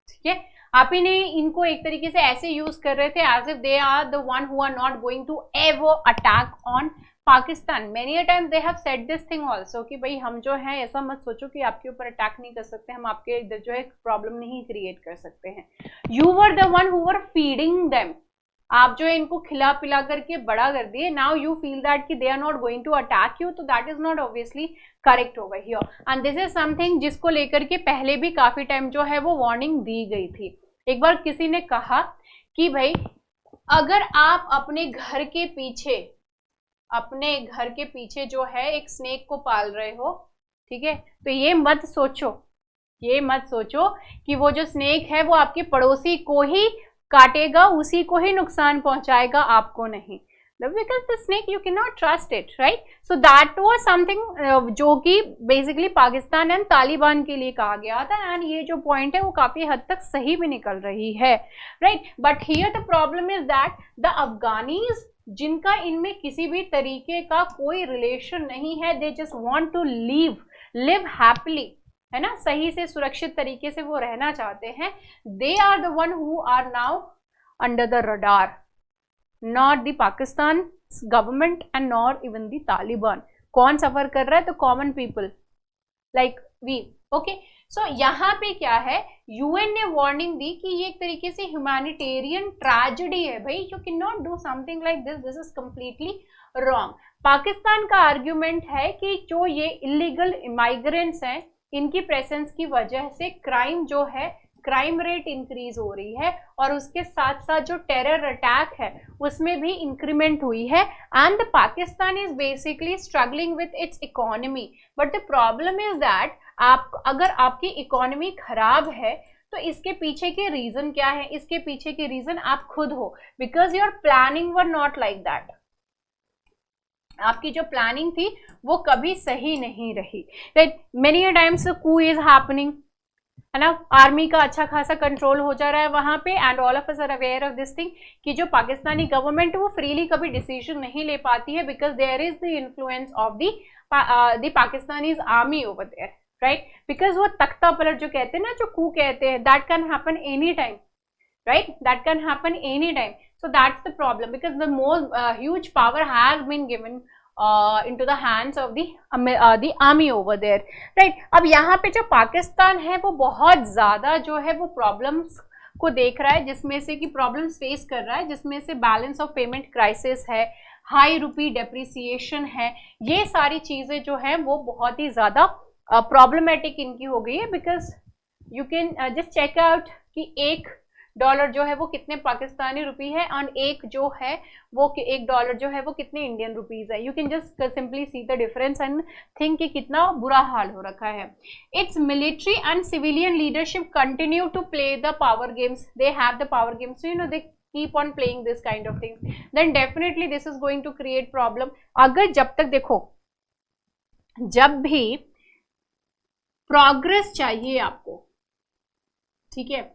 ठीक है। आप ही ने इनको एक तरीके से ऐसे यूज कर रहे थे as if they are the one who are not going to ever attack on Pakistan. Many a time they have said this thing also कि भाई हम जो है ऐसा मत सोचो कि आपके ऊपर अटैक नहीं कर सकते, हम आपके इधर जो है प्रॉब्लम नहीं क्रिएट कर सकते हैं। You were the one who were feeding them, आप जो है इनको खिला पिला करके बड़ा कर दिए। नाउ यू फील दैट कि they are not going to attack you, तो that is not obviously correct over here. And this is something जिसको लेकर के पहले भी काफी टाइम जो है वो वार्निंग दी गई थी। एक बार किसी ने कहा कि भाई अगर आप अपने घर के पीछे जो है एक स्नेक को पाल रहे हो, ठीक है, तो ये मत सोचो कि वो जो स्नेक है वो आपके पड़ोसी को ही काटेगा, उसी को ही नुकसान पहुंचाएगा, आपको नहीं। Because the snake you cannot trust it, right? So that was something जो कि basically पाकिस्तान एंड तालिबान के लिए कहा गया था। एंड ये जो पॉइंट है वो काफी हद तक सही भी निकल रही है, right? But here the problem is that the Afghanis, जिनका इनमें किसी भी तरीके का कोई रिलेशन नहीं है, they just want to live happily, है ना, सही से सुरक्षित तरीके से वो रहना चाहते हैं। They are the one who are now under the radar, not the Pakistan government and nor even the Taliban। कौन सफर कर रहा है? तो common people like we, okay. So यहाँ पे क्या है, यूएन ने वार्निंग दी कि ये एक तरीके से ह्यूमैनिटेरियन ट्रेजेडी है भाई, you can not do something like this, this is completely wrong. Pakistan का आर्ग्यूमेंट है कि जो ये इलीगल माइग्रेंट्स हैं इनकी प्रेजेंस की वजह से क्राइम जो है क्राइम रेट इंक्रीज हो रही है और उसके साथ साथ जो टेरर अटैक है उसमें भी इंक्रीमेंट हुई है and the Pakistan is basically struggling with its economy. But the problem is that अगर आपकी इकोनॉमी खराब है तो इसके पीछे के रीजन क्या है? इसके पीछे के रीजन आप खुद हो, because your planning were not like that. आपकी जो प्लानिंग थी वो कभी सही नहीं रही. Right, many times coup is happening, है ना, आर्मी का अच्छा खासा कंट्रोल हो जा रहा है वहां पे and all of us are aware of this thing कि जो पाकिस्तानी गवर्नमेंट वो फ्रीली कभी डिसीजन नहीं ले पाती है because there is the influence of the Pakistanis army over there. Right, because वो तख्ता पलट जो कहते हैं ना, जो कू कहते हैं, that can happen any time. Right, that can happen any time. So that's the problem because the more huge power has been given into the hands of the army over there. Right, अब यहाँ पे जो पाकिस्तान है वो बहुत ज़्यादा जो है वो प्रॉब्लम्स को देख रहा है, जिसमें से कि प्रॉब्लम्स फेस कर रहा है, जिसमें से बैलेंस ऑफ पेमेंट क्राइसिस है, हाई रुपी डेप्रिसिएशन है. ये सारी चीज़ें जो है वो बहुत ही ज़्यादा प्रॉब्लमेटिक इनकी हो गई है. Because you can just check out कि $1 जो है वो कितने पाकिस्तानी रुपी है और एक $1 जो है वो कितने इंडियन रुपीज है. You can just simply see the difference and think कि कितना बुरा हाल हो रखा है. It's military and civilian leadership continue to play the power games. They have the power games, you know, they keep on playing this kind of things. Then definitely this is going to create problem. अगर जब तक देखो, जब भी progress चाहिए आपको, ठीक है,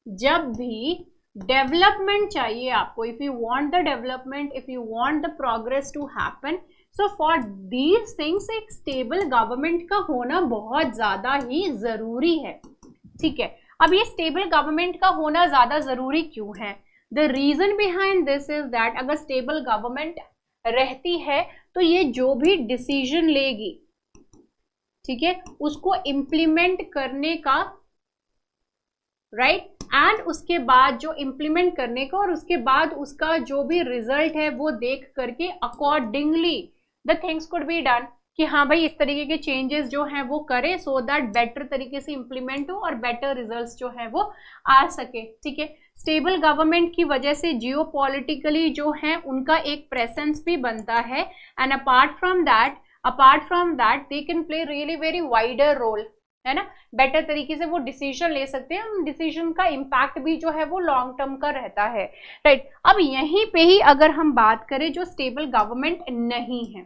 जब भी डेवलपमेंट चाहिए आपको, if you want the development, if you want the progress to happen, so for these things एक स्टेबल गवर्नमेंट का होना बहुत ज्यादा ही जरूरी है. ठीक है, अब ये स्टेबल गवर्नमेंट का होना ज्यादा जरूरी क्यों है? The reason behind this is that अगर स्टेबल गवर्नमेंट रहती है तो ये जो भी डिसीजन लेगी, ठीक है, उसको इम्प्लीमेंट करने का, राइट, एंड उसके बाद जो इम्प्लीमेंट करने का और उसके बाद उसका जो भी रिजल्ट है वो देख करके accordingly the things could be done कि हाँ भाई इस तरीके के चेंजेस जो हैं वो करें सो दैट बेटर तरीके से इम्प्लीमेंट हो और बेटर रिजल्ट्स जो है वो आ सके. ठीक है, स्टेबल गवर्नमेंट की वजह से जियो पॉलिटिकली जो है उनका एक प्रेजेंस भी बनता है and apart from that they can play really very wider role, है ना. बेटर तरीके से वो डिसीजन ले सकते हैं, डिसीजन का इम्पैक्ट भी जो है वो लॉन्ग टर्म का रहता है. राइट, अब यहीं पे ही अगर हम बात करें जो स्टेबल गवर्नमेंट नहीं है,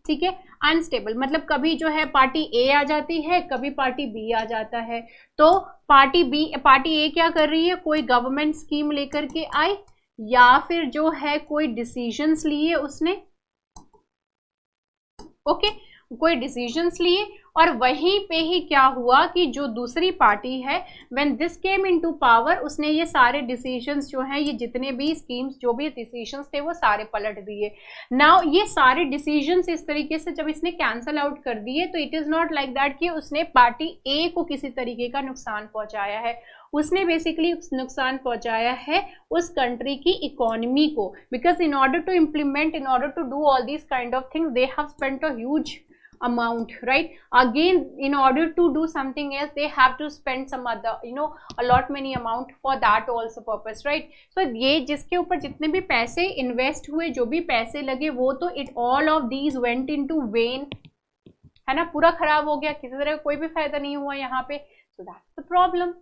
ठीक है, अनस्टेबल मतलब कभी जो है पार्टी ए आ जाती है, कभी पार्टी बी आ जाता है. तो पार्टी ए क्या कर रही है, कोई गवर्नमेंट स्कीम लेकर के आई या फिर जो है कोई डिसीजंस लिए उसने, ओके, कोई डिसीजंस लिए और वहीं पे ही क्या हुआ कि जो दूसरी पार्टी है when this came into power, उसने ये सारे डिसीजंस जो हैं, ये जितने भी स्कीम्स जो भी डिसीजंस थे वो सारे पलट दिए. नाउ ये सारे डिसीजंस इस तरीके से जब इसने कैंसल आउट कर दिए तो it is not like that कि उसने पार्टी ए को किसी तरीके का नुकसान पहुंचाया है. उसने बेसिकली नुकसान पहुंचाया है उस कंट्री की इकोनॉमी को, because in order to implement, in order to do all these kind of things they have spent a huge amount, right? Again, in order to do something else they have to spend some other, you know, a lot many amount for that also purpose, right? So ये जिसके ऊपर जितने भी पैसे invest हुए, जो भी पैसे लगे, वो तो it all of these went into vain, है ना, पूरा खराब हो गया, किसी तरह कोई भी फायदा नहीं हुआ यहाँ पे. So that's the problem,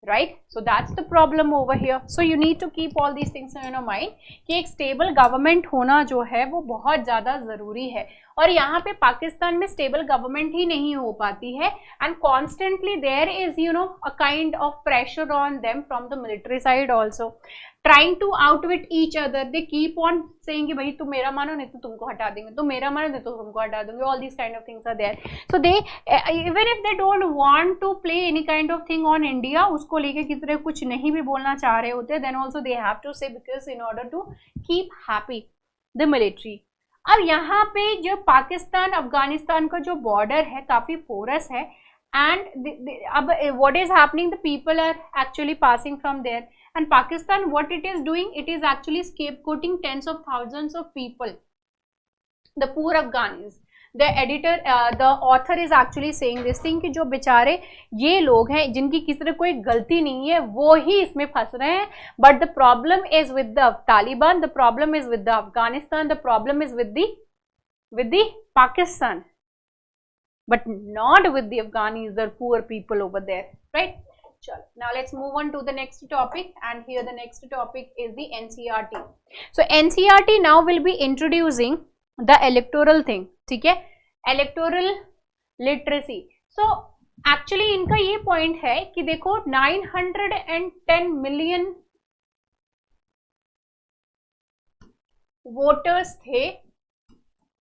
right? So that's the problem over here. So you need to keep all these things in your mind कि एक स्टेबल गवर्नमेंट होना जो है वो बहुत ज़्यादा ज़रूरी है. और यहाँ पे पाकिस्तान में स्टेबल गवर्नमेंट ही नहीं हो पाती है and constantly there is, you know, a kind of pressure on them from the military side also, trying to outwit each other. They keep on saying कि भाई तुम मेरा मानो नहीं तो तुमको हटा देंगे, तुम मेरा मानो नहीं तो तुमको हटा देंगे. All these kind of things are there. So they even if they don't want to play any kind of thing on India, उसको लेके किसी तरह कुछ नहीं भी बोलना चाह रहे होते, then also they have to say, because in order to keep happy the military. अब यहाँ पे जो पाकिस्तान अफगानिस्तान का जो बॉर्डर है काफी पोरस है एंड अब what is happening, the people are actually passing from there and Pakistan what it is doing, it is actually scapegoating tens of thousands of people, the poor Afghanis. The editor the author is actually saying this thing कि जो बेचारे ये लोग हैं जिनकी किसी तरह कोई गलती नहीं है वो ही इसमें फंस रहे हैं, but the problem is with the Taliban, the problem is with the Afghanistan, the problem is with the Pakistan, but not with the Afghanis, the poor people over there, right? Now let's move on to the next topic, and here the next topic is the NCERT. So NCERT now will be introducing the electoral thing, ठीक है, electoral literacy. So actually इनका ये point है कि देखो 910 million voters थे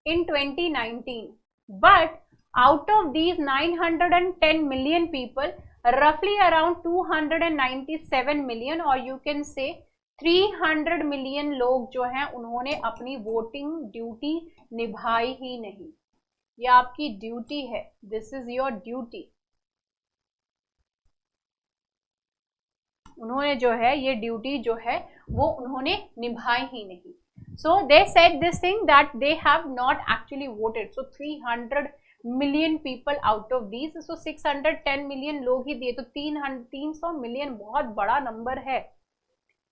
in 2019, but out of these 910 million people, roughly around 297 million or you can say 300 million लोग जो हैं उन्होंने अपनी वोटिंग ड्यूटी निभाई ही नहीं. ये आपकी ड्यूटी है, दिस इज योर ड्यूटी. उन्होंने जो है ये ड्यूटी जो है वो उन्होंने निभाई ही नहीं. So they said this thing that they have not actually voted. So 300 million people out of these, so 610 million लोग ही दिए, तो 300 million बहुत बड़ा नंबर है.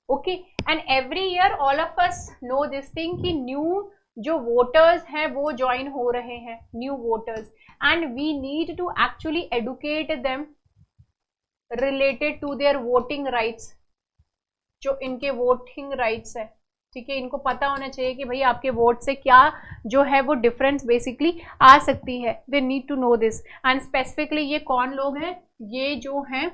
Okay, and every year all of us know this thing कि new जो voters हैं वो ज्वाइन हो रहे हैं, new voters, and we need to actually educate them related to their voting rights. जो इनके वोटिंग राइट्स है, ठीक है, इनको पता होना चाहिए कि भाई आपके वोट से क्या जो है वो डिफरेंस बेसिकली आ सकती है. They need to know this. And specifically ये कौन लोग हैं, ये जो हैं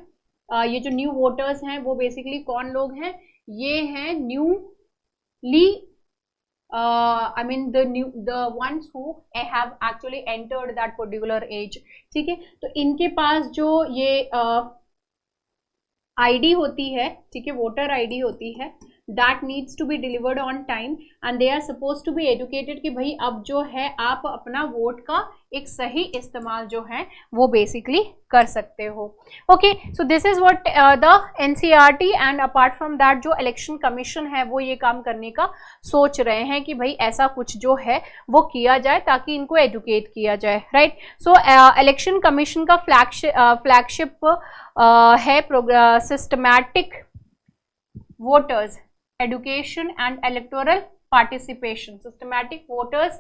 ये जो न्यू वोटर्स हैं वो बेसिकली कौन लोग हैं, ये हैं newly I mean the ones who have actually entered that particular age. ठीक है, तो इनके पास जो ये आईडी होती है, ठीक है, वोटर आईडी होती है, that needs to be delivered on time and they are supposed to be educated कि भाई अब जो है आप अपना वोट का एक सही इस्तेमाल जो है वो बेसिकली कर सकते हो. Okay, so this is what the NCERT, and apart from that जो इलेक्शन कमीशन है वो ये काम करने का सोच रहे हैं कि भाई ऐसा कुछ जो है वो किया जाए ताकि इनको एजुकेट किया जाए, राइट. सो इलेक्शन कमीशन का फ्लैगशिप है systematic voters education and electoral participation. Systematic voters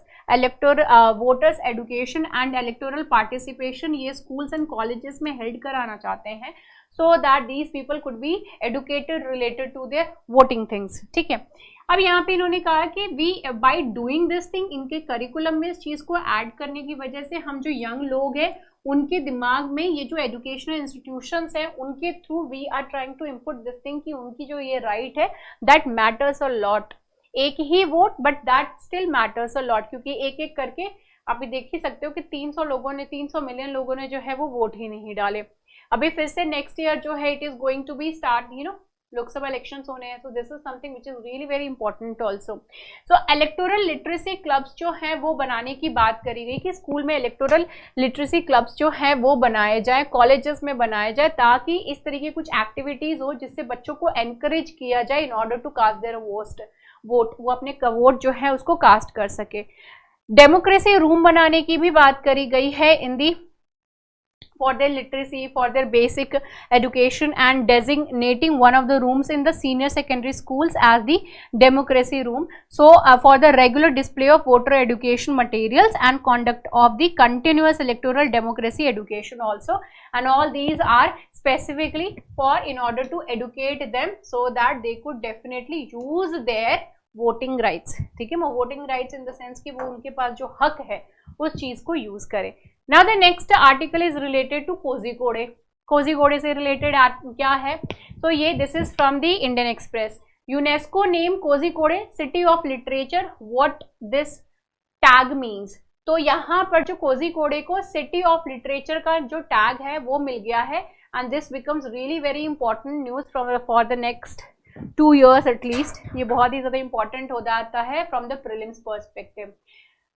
education and electoral participation ये schools and colleges में held कराना चाहते हैं, so that these people could be educated related to their voting things. ठीक है, अब यहाँ पे इन्होंने कहा कि we by doing this thing, इनके करिकुलम में इस चीज़ को ऐड करने की वजह से हम जो यंग लोग हैं उनके दिमाग में ये जो एजुकेशनल इंस्टीट्यूशंस हैं उनके through we are trying to input this thing कि उनकी जो ये राइट है दैट मैटर्स अ लॉट. एक ही vote but that still matters a lot, क्योंकि एक एक करके आप देख ही सकते हो कि 300 मिलियन लोगों ने जो है वो वोट ही नहीं डाले. अभी फिर से नेक्स्ट ईयर जो है it is going to be start, you know, Lok Sabha elections होने हैं. So this is something which is really very important also. So electoral literacy clubs जो हैं वो बनाने की बात करी गई कि स्कूल में इलेक्टोरल लिटरेसी क्लब्स जो हैं वो बनाए जाए, कॉलेजेस में बनाए जाए, ताकि इस तरीके कुछ एक्टिविटीज हो जिससे बच्चों को एनकरेज किया जाए in order to cast their vote, वो अपने वोट जो है उसको कास्ट कर सके. डेमोक्रेसी रूम बनाने की भी बात करी गई है इन दी for their literacy, for their basic education, and designating one of the rooms in the senior secondary schools as the democracy room. So for the regular display of voter education materials and conduct of the continuous electoral democracy education also, and all these are specifically for in order to educate them so that they could definitely use their voting rights. ठीक है, voting rights in the sense कि वो उनके पास जो हक है उस चीज को यूज करें. Now the next article is related to Kozhikode. Kozhikode से रिलेटेड क्या है, so ये this is from the Indian Express. UNESCO name Kozhikode city of literature, what this tag means. तो यहाँ पर जो कोझिकोडे को सिटी ऑफ लिटरेचर का जो टैग है वो मिल गया है, and this becomes really very important news for the next 2 years at least. ये बहुत ही ज़्यादा important हो जाता है from the prelims perspective.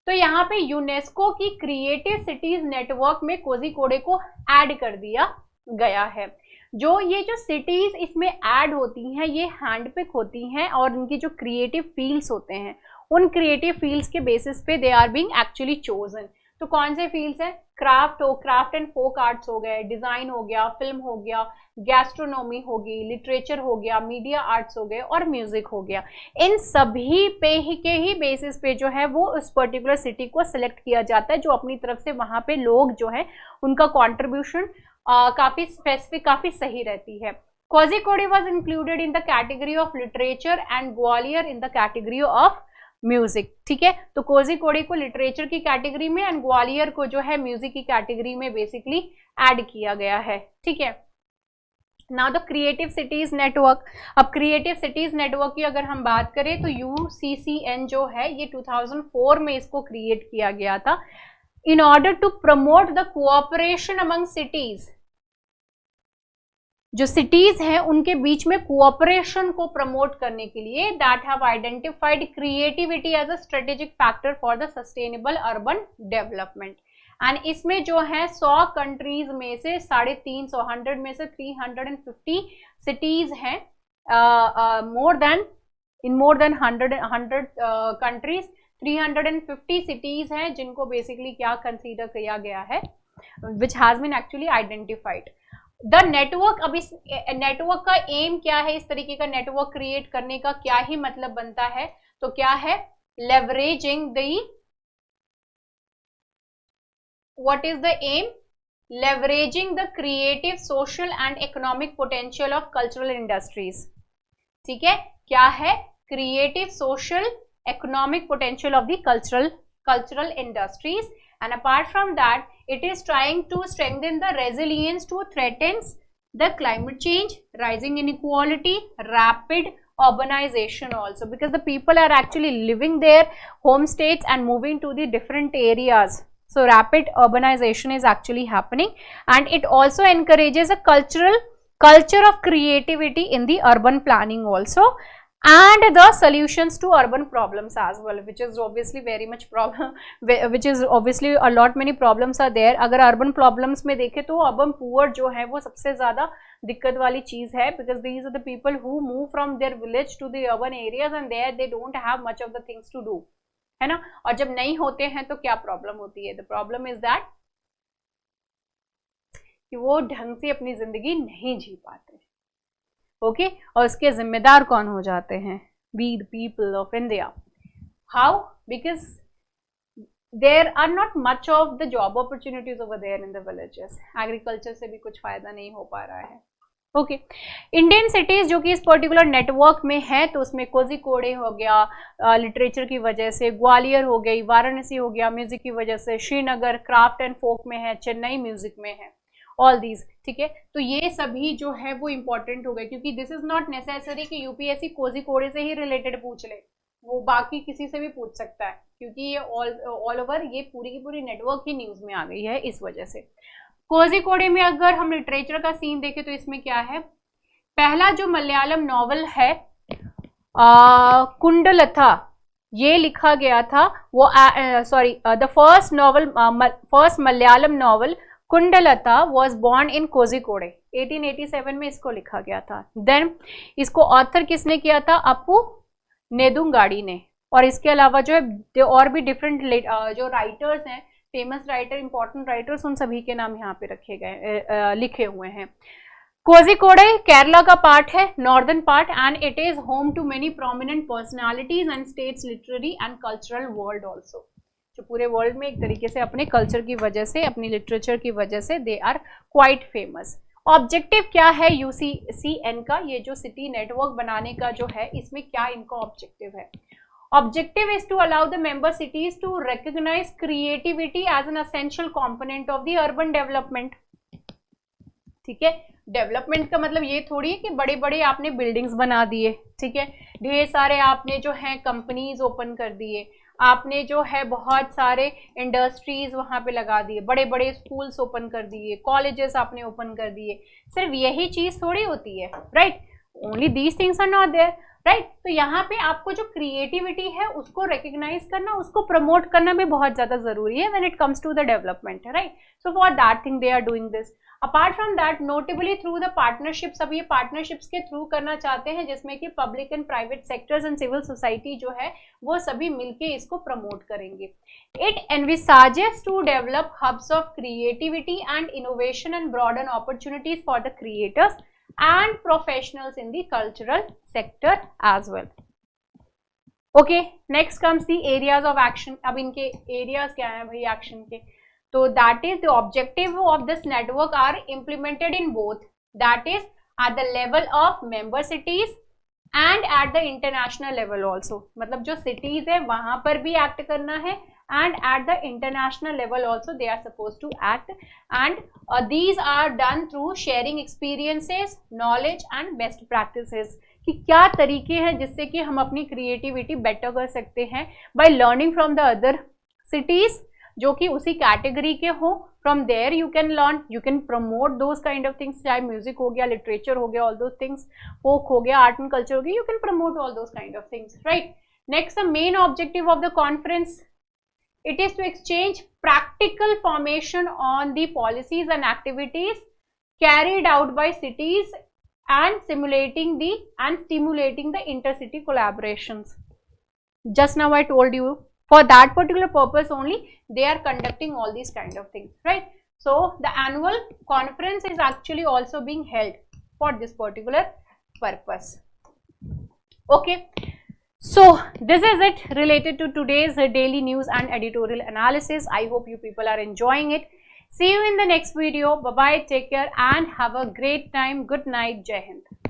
तो यहाँ पे यूनेस्को की क्रिएटिव सिटीज नेटवर्क में कोझिकोडे को ऐड कर दिया गया है. जो ये जो सिटीज इसमें ऐड होती हैं ये हैंडपिक होती हैं और इनकी जो क्रिएटिव फील्ड्स होते हैं उन क्रिएटिव फील्ड्स के बेसिस पे they are being actually chosen. तो कौन से फील्ड्स हैं? क्राफ्ट एंड फोक आर्ट्स हो गए, डिजाइन हो गया, फिल्म हो गया, गैस्ट्रोनॉमी होगी, लिटरेचर हो गया, मीडिया आर्ट्स हो गए और म्यूजिक हो गया। इन सभी पे ही के ही बेसिस पे जो है वो उस पर्टिकुलर सिटी को सिलेक्ट किया जाता है, जो अपनी तरफ से वहां पे लोग जो है उनका कॉन्ट्रीब्यूशन काफी स्पेसिफिक, काफी सही रहती है। Kozhikode was included in the category of literature and Gwalior in the category of music. ठीक है, तो कोझिकोड को लिटरेचर की कैटेगरी में एंड ग्वालियर को जो है म्यूजिक की कैटेगरी में बेसिकली ऐड किया गया है। ठीक है, now the creative cities network. अब क्रिएटिव सिटीज नेटवर्क की अगर हम बात करें तो UCCN जो है ये 2004 में इसको क्रिएट किया गया था in order to promote the cooperation among cities. जो सिटीज हैं उनके बीच में कोऑपरेशन को प्रमोट करने के लिए, that have identified creativity as a strategic factor for the sustainable urban development. And इसमें जो है 100 कंट्रीज में से 350, 100 में से 350 सिटीज हैं, मोर देन 100 कंट्रीज 350 सिटीज हैं जिनको बेसिकली क्या कंसीडर किया गया है, which has been actually identified. The network, अब इस नेटवर्क का एम क्या है, इस तरीके का नेटवर्क क्रिएट करने का क्या ही मतलब बनता है, तो क्या है, leveraging the, what is the aim, leveraging the creative, social and economic potential of cultural industries. ठीक है, क्या है, creative, social, economic potential of the cultural industries, and apart from that it is trying to strengthen the resilience to threatens the climate change, rising inequality, rapid urbanization also, because the people are actually living their home states and moving to the different areas. So rapid urbanization is actually happening, and it also encourages a culture of creativity in the urban planning also, and the solutions to urban problems as well, which is obviously very much problem, which is obviously a lot many problems are there. अगर urban problems में देखें तो urban poor जो है वो सबसे ज़्यादा दिक्कत वाली चीज़ है, because these are the people who move from their village to the urban areas and there they don't have much of the things to do, है ना। और जब नहीं होते हैं तो क्या प्रॉब्लम होती है, the problem is that कि वो ढंग से अपनी जिंदगी नहीं जी पाते। ओके, और उसके जिम्मेदार कौन हो जाते हैं, we the people of India. How, because there are not much of the job opportunities over there in the villages, agriculture से भी कुछ फायदा नहीं हो पा रहा है। ओके, इंडियन सिटीज जो कि इस पर्टिकुलर नेटवर्क में है, तो उसमें कोझिकोड हो गया लिटरेचर की वजह से, ग्वालियर हो गई, वाराणसी हो गया म्यूजिक की वजह से, श्रीनगर क्राफ्ट एंड फोक में है, चेन्नई म्यूजिक में है, ऑल दीज। ठीक है, तो ये सभी जो है वो इंपॉर्टेंट हो गए, क्योंकि दिस इज नॉट नेसेसरी कि यूपीएससी कोझिकोड से ही रिलेटेड पूछ ले, वो बाकी किसी से भी पूछ सकता है, क्योंकि ये ऑल ओवर ये पूरी की पूरी नेटवर्क ही न्यूज में आ गई है इस वजह से। कोझिकोड में अगर हम लिटरेचर का सीन देखें तो इसमें क्या है, पहला जो मलयालम नॉवल है कुंडलथा, ये लिखा गया था वो the first Malayalam novel Kundalatha was born in Kozhikode, 1887 में इसको लिखा गया था। देन इसको ऑथर किसने किया था, अपू नेदुंगाड़ी ने। और इसके अलावा जो है और भी डिफरेंट जो राइटर्स हैं, फेमस राइटर, इंपॉर्टेंट राइटर्स, उन सभी के नाम यहाँ पे रखे गए, लिखे हुए हैं। कोझिकोड केरला का पार्ट है, northern part, and it is home to many prominent personalities and states literary and cultural world also, जो पूरे वर्ल्ड में एक तरीके से अपने कल्चर की वजह से, अपनी लिटरेचर की वजह से they are quite famous. Objective क्या है UCCN का, ये जो सिटी नेटवर्क बनाने का जो है, इसमें क्या इनका ऑब्जेक्टिव है, objective is to allow the member cities to recognise creativity as an essential component of the urban development. ठीक है, डेवलपमेंट का मतलब ये थोड़ी है कि बड़े बड़े आपने बिल्डिंग्स बना दिए, ठीक है, ढेर सारे आपने जो है कंपनीज ओपन कर दिए, आपने जो है बहुत सारे इंडस्ट्रीज वहां पे लगा दिए, बड़े बड़े स्कूल्स ओपन कर दिए, कॉलेजेस आपने ओपन कर दिए, सिर्फ यही चीज थोड़ी होती है, right, only these things are not there. Right. तो यहाँ पे आपको जो क्रिएटिविटी है उसको रिकग्नाइज करना, उसको प्रमोट करना भी बहुत ज्यादा जरूरी है when it comes to the development, right. So for that thing they are doing this. Apart from that notably through the partnerships, अब ये पार्टनरशिप्स के थ्रू करना चाहते हैं जिसमें कि public and private sectors and civil society जो है वो सभी मिलके इसको प्रमोट करेंगे। It envisages to develop hubs of creativity and innovation and broaden opportunities for the creators and professionals in the cultural sector as well. Okay, next comes the areas of action. अब इनके areas क्या हैं भाई action के? तो that is the objective of this network are implemented in both, that is at the level of member cities and at the international level also. मतलब जो cities है वहां पर भी act करना है and at the international level also they are supposed to act, and these are done through sharing experiences, knowledge and best practices. कि क्या तरीके हैं जिससे कि हम अपनी क्रिएटिविटी बेटर कर सकते हैं by learning from the other cities जो कि उसी कैटेगरी के हो. From there you can learn, you can promote those kind of things, चाहे म्यूजिक हो गया, लिटरेचर हो गया, all those things, folk हो गया, आर्ट एंड कल्चर हो गया, you can promote all those kind of things, right. Next, the main objective of the conference, it is to exchange practical information on the policies and activities carried out by cities and stimulating the intercity collaborations. Just now I told you for that particular purpose only they are conducting all these kind of things, right. So the annual conference is actually also being held for this particular purpose. Okay. So this is it related to today's daily news and editorial analysis. I hope you people are enjoying it. See you in the next video. Bye bye, take care and have a great time. Good night. Jai Hind.